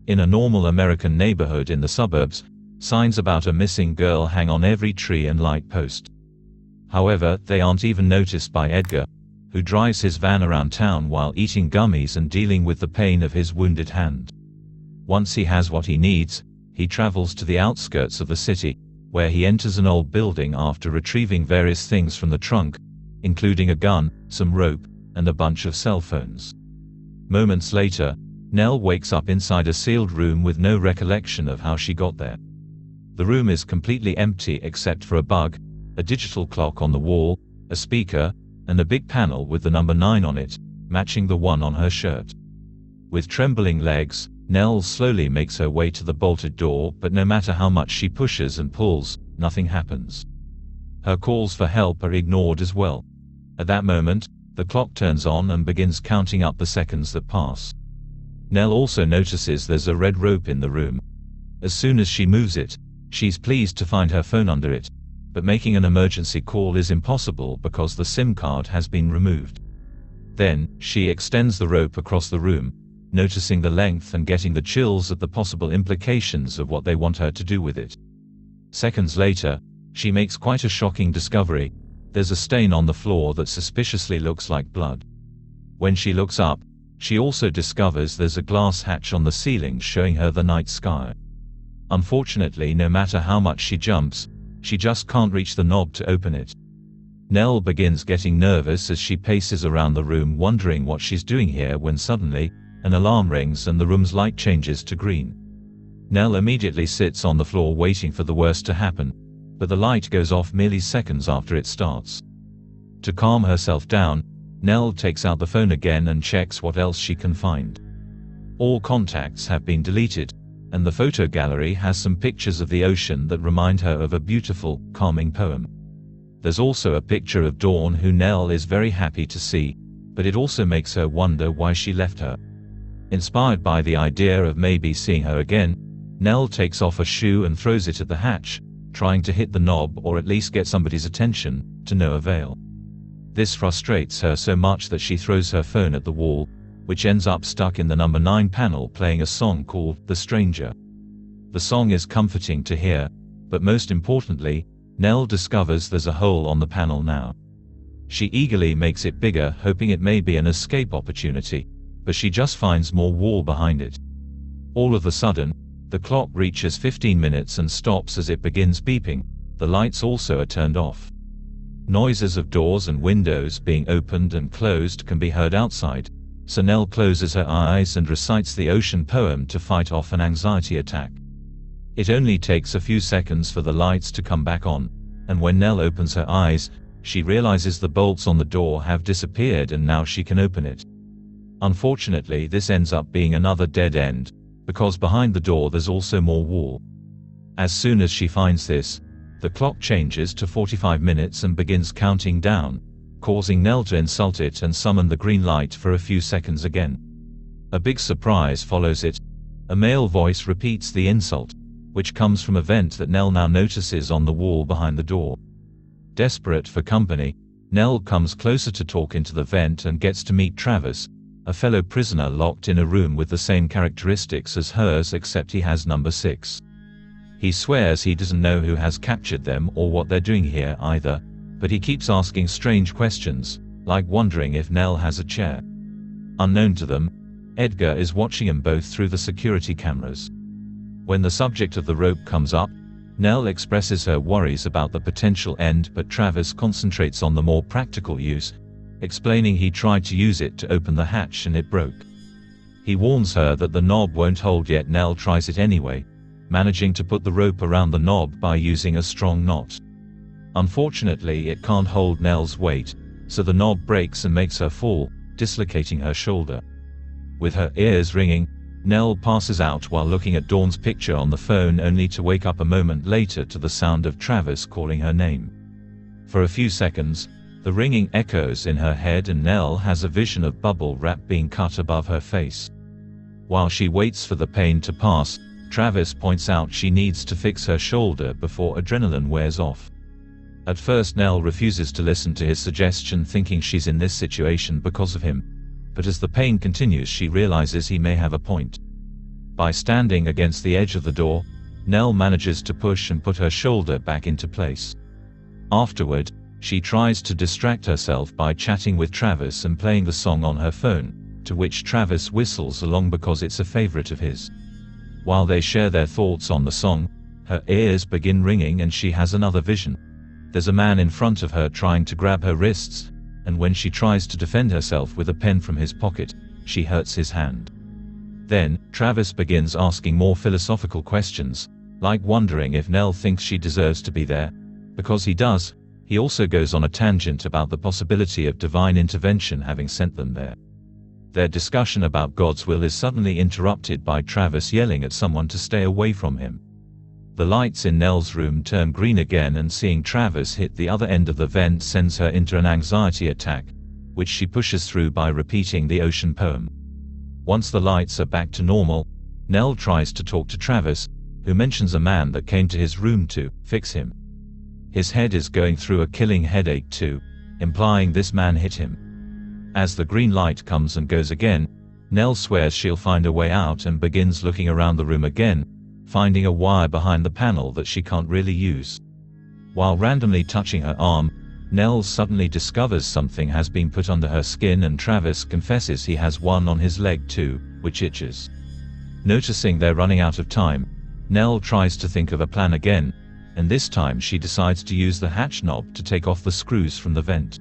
In a normal American neighborhood in the suburbs, signs about a missing girl hang on every tree and light post. However, they aren't even noticed by Edgar, who drives his van around town while eating gummies and dealing with the pain of his wounded hand. Once he has what he needs, he travels to the outskirts of the city, where he enters an old building after retrieving various things from the trunk, including a gun, some rope, and a bunch of cell phones. Moments later, Nell wakes up inside a sealed room with no recollection of how she got there. The room is completely empty except for a bug, a digital clock on the wall, a speaker, and a big panel with the number 9 on it, matching the one on her shirt. With trembling legs, Nell slowly makes her way to the bolted door, but no matter how much she pushes and pulls, nothing happens. Her calls for help are ignored as well. At that moment, the clock turns on and begins counting up the seconds that pass. Nell also notices there's a red rope in the room. As soon as she moves it, she's pleased to find her phone under it, but making an emergency call is impossible because the SIM card has been removed. Then, she extends the rope across the room, noticing the length and getting the chills at the possible implications of what they want her to do with it. Seconds later, she makes quite a shocking discovery. There's a stain on the floor that suspiciously looks like blood. When she looks up, she also discovers there's a glass hatch on the ceiling showing her the night sky. Unfortunately, no matter how much she jumps, she just can't reach the knob to open it. Nell begins getting nervous as she paces around the room wondering what she's doing here when suddenly, an alarm rings and the room's light changes to green. Nell immediately sits on the floor waiting for the worst to happen, but the light goes off merely seconds after it starts. To calm herself down, Nell takes out the phone again and checks what else she can find. All contacts have been deleted, and the photo gallery has some pictures of the ocean that remind her of a beautiful, calming poem. There's also a picture of Dawn who Nell is very happy to see, but it also makes her wonder why she left her. Inspired by the idea of maybe seeing her again, Nell takes off a shoe and throws it at the hatch, trying to hit the knob or at least get somebody's attention, to no avail. This frustrates her so much that she throws her phone at the wall, which ends up stuck in the number 9 panel playing a song called The Stranger. The song is comforting to hear, but most importantly, Nell discovers there's a hole on the panel now. She eagerly makes it bigger, hoping it may be an escape opportunity, but she just finds more wall behind it. All of a sudden, the clock reaches 15 minutes and stops as it begins beeping. The lights also are turned off. Noises of doors and windows being opened and closed can be heard outside, so Nell closes her eyes and recites the ocean poem to fight off an anxiety attack. It only takes a few seconds for the lights to come back on, and when Nell opens her eyes, she realizes the bolts on the door have disappeared and now she can open it. Unfortunately, this ends up being another dead end, because behind the door there's also more wall. As soon as she finds this, the clock changes to 45 minutes and begins counting down, causing Nell to insult it and summon the green light for a few seconds again. A big surprise follows it. A male voice repeats the insult, which comes from a vent that Nell now notices on the wall behind the door. Desperate for company, Nell comes closer to talk into the vent and gets to meet Travis, a fellow prisoner locked in a room with the same characteristics as hers except he has number 6. He swears he doesn't know who has captured them or what they're doing here either, but he keeps asking strange questions, like wondering if Nell has a chair. Unknown to them, Edgar is watching them both through the security cameras. When the subject of the rope comes up, Nell expresses her worries about the potential end, but Travis concentrates on the more practical use, explaining he tried to use it to open the hatch and it broke. He warns her that the knob won't hold, yet Nell tries it anyway, managing to put the rope around the knob by using a strong knot. Unfortunately, it can't hold Nell's weight, so the knob breaks and makes her fall, dislocating her shoulder. With her ears ringing, Nell passes out while looking at Dawn's picture on the phone, only to wake up a moment later to the sound of Travis calling her name. For a few seconds, the ringing echoes in her head and Nell has a vision of bubble wrap being cut above her face. While she waits for the pain to pass, Travis points out she needs to fix her shoulder before adrenaline wears off. At first Nell refuses to listen to his suggestion, thinking she's in this situation because of him, but as the pain continues she realizes he may have a point. By standing against the edge of the door, Nell manages to push and put her shoulder back into place. Afterward, she tries to distract herself by chatting with Travis and playing the song on her phone, to which Travis whistles along because it's a favorite of his. While they share their thoughts on the song, her ears begin ringing and she has another vision. There's a man in front of her trying to grab her wrists, and when she tries to defend herself with a pen from his pocket, she hurts his hand. Then, Travis begins asking more philosophical questions, like wondering if Nell thinks she deserves to be there. Because he does, he also goes on a tangent about the possibility of divine intervention having sent them there. Their discussion about God's will is suddenly interrupted by Travis yelling at someone to stay away from him. The lights in Nell's room turn green again, and seeing Travis hit the other end of the vent sends her into an anxiety attack, which she pushes through by repeating the ocean poem. Once the lights are back to normal, Nell tries to talk to Travis, who mentions a man that came to his room to fix him. His head is going through a killing headache too, implying this man hit him. As the green light comes and goes again, Nell swears she'll find a way out and begins looking around the room again, finding a wire behind the panel that she can't really use. While randomly touching her arm, Nell suddenly discovers something has been put under her skin, and Travis confesses he has one on his leg too, which itches. Noticing they're running out of time, Nell tries to think of a plan again, and this time she decides to use the hatch knob to take off the screws from the vent.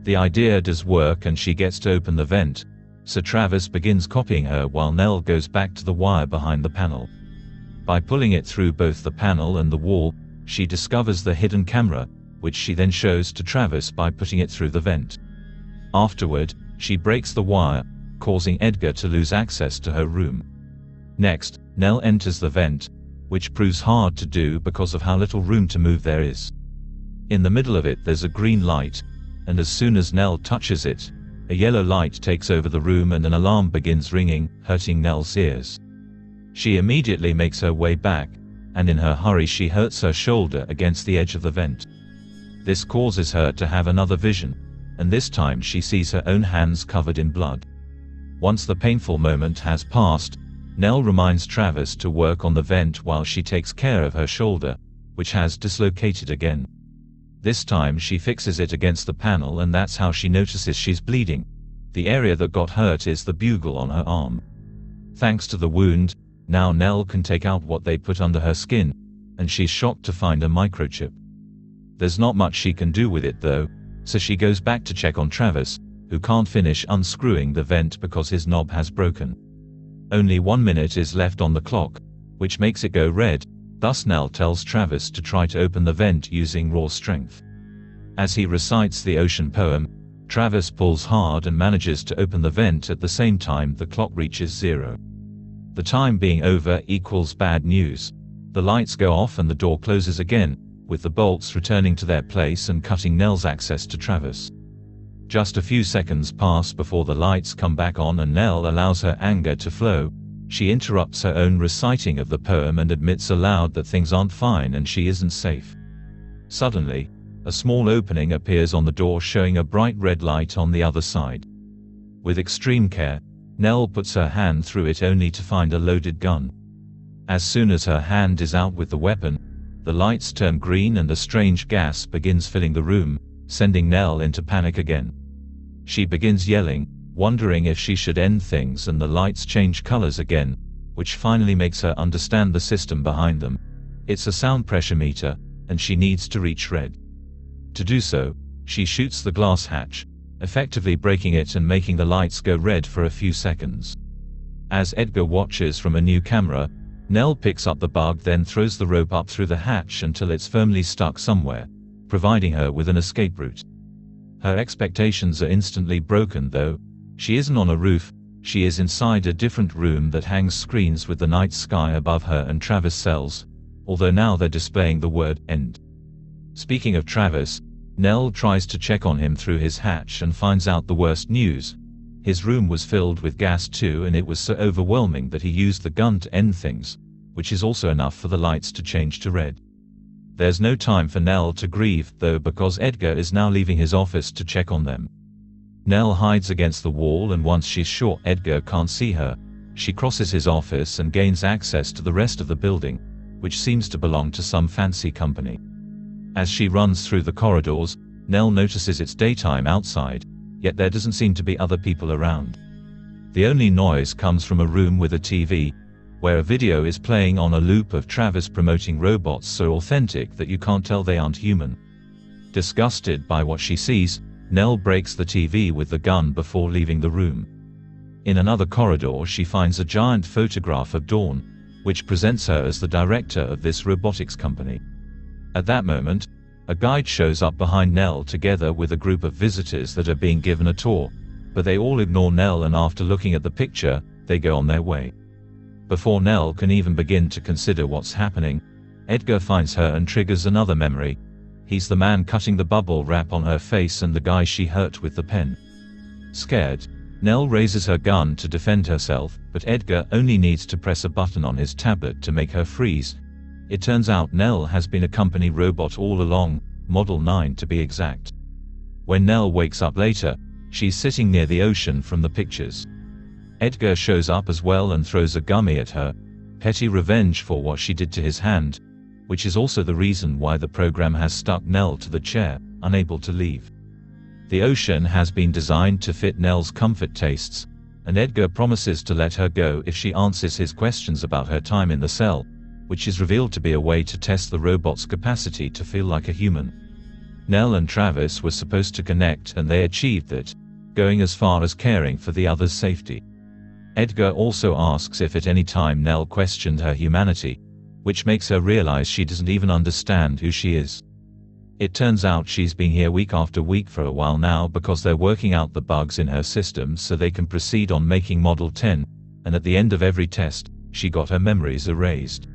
The idea does work and she gets to open the vent, so Travis begins copying her while Nell goes back to the wire behind the panel. By pulling it through both the panel and the wall, she discovers the hidden camera, which she then shows to Travis by putting it through the vent. Afterward, she breaks the wire, causing Edgar to lose access to her room. Next, Nell enters the vent, which proves hard to do because of how little room to move there is. In the middle of it there's a green light, and as soon as Nell touches it, a yellow light takes over the room and an alarm begins ringing, hurting Nell's ears. She immediately makes her way back, and in her hurry she hurts her shoulder against the edge of the vent. This causes her to have another vision, and this time she sees her own hands covered in blood. Once the painful moment has passed, Nell reminds Travis to work on the vent while she takes care of her shoulder, which has dislocated again. This time she fixes it against the panel, and that's how she notices she's bleeding. The area that got hurt is the bugle on her arm. Thanks to the wound, now Nell can take out what they put under her skin, and she's shocked to find a microchip. There's not much she can do with it though, so she goes back to check on Travis, who can't finish unscrewing the vent because his knob has broken. Only 1 minute is left on the clock, which makes it go red, thus Nell tells Travis to try to open the vent using raw strength. As he recites the ocean poem, Travis pulls hard and manages to open the vent at the same time the clock reaches 0. The time being over equals bad news. The lights go off and the door closes again, with the bolts returning to their place and cutting Nell's access to Travis. Just a few seconds pass before the lights come back on and Nell allows her anger to flow. She interrupts her own reciting of the poem and admits aloud that things aren't fine and she isn't safe. Suddenly, a small opening appears on the door showing a bright red light on the other side. With extreme care, Nell puts her hand through it only to find a loaded gun. As soon as her hand is out with the weapon, the lights turn green and a strange gas begins filling the room, sending Nell into panic again. She begins yelling, wondering if she should end things, and the lights change colors again, which finally makes her understand the system behind them. It's a sound pressure meter, and she needs to reach red. To do so, she shoots the glass hatch, effectively breaking it and making the lights go red for a few seconds. As Edgar watches from a new camera, Nell picks up the bug, then throws the rope up through the hatch until it's firmly stuck somewhere, providing her with an escape route. Her expectations are instantly broken though. She isn't on a roof, she is inside a different room that hangs screens with the night sky above her and Travis' cells, although now they're displaying the word "end." Speaking of Travis, Nell tries to check on him through his hatch and finds out the worst news. His room was filled with gas too, and it was so overwhelming that he used the gun to end things, which is also enough for the lights to change to red. There's no time for Nell to grieve though, because Edgar is now leaving his office to check on them. Nell hides against the wall, and once she's sure Edgar can't see her, she crosses his office and gains access to the rest of the building, which seems to belong to some fancy company. As she runs through the corridors, Nell notices it's daytime outside, yet there doesn't seem to be other people around. The only noise comes from a room with a TV, where a video is playing on a loop of Travis promoting robots so authentic that you can't tell they aren't human. Disgusted by what she sees, Nell breaks the TV with the gun before leaving the room. In another corridor she finds a giant photograph of Dawn, which presents her as the director of this robotics company. At that moment, a guide shows up behind Nell together with a group of visitors that are being given a tour, but they all ignore Nell, and after looking at the picture, they go on their way. Before Nell can even begin to consider what's happening, Edgar finds her and triggers another memory. He's the man cutting the bubble wrap on her face and the guy she hurt with the pen. Scared, Nell raises her gun to defend herself, but Edgar only needs to press a button on his tablet to make her freeze. It turns out Nell has been a company robot all along, Model 9 to be exact. When Nell wakes up later, she's sitting near the ocean from the pictures. Edgar shows up as well and throws a gummy at her, petty revenge for what she did to his hand, which is also the reason why the program has stuck Nell to the chair, unable to leave. The ocean has been designed to fit Nell's comfort tastes, and Edgar promises to let her go if she answers his questions about her time in the cell, which is revealed to be a way to test the robot's capacity to feel like a human. Nell and Travis were supposed to connect, and they achieved that, going as far as caring for the other's safety. Edgar also asks if at any time Nell questioned her humanity, which makes her realize she doesn't even understand who she is. It turns out she's been here week after week for a while now because they're working out the bugs in her system so they can proceed on making Model 10, and at the end of every test, she got her memories erased.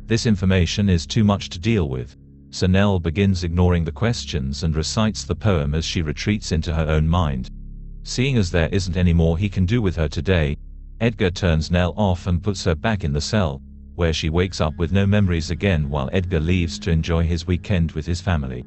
This information is too much to deal with, so Nell begins ignoring the questions and recites the poem as she retreats into her own mind. Seeing as there isn't any more he can do with her today, Edgar turns Nell off and puts her back in the cell, where she wakes up with no memories again while Edgar leaves to enjoy his weekend with his family.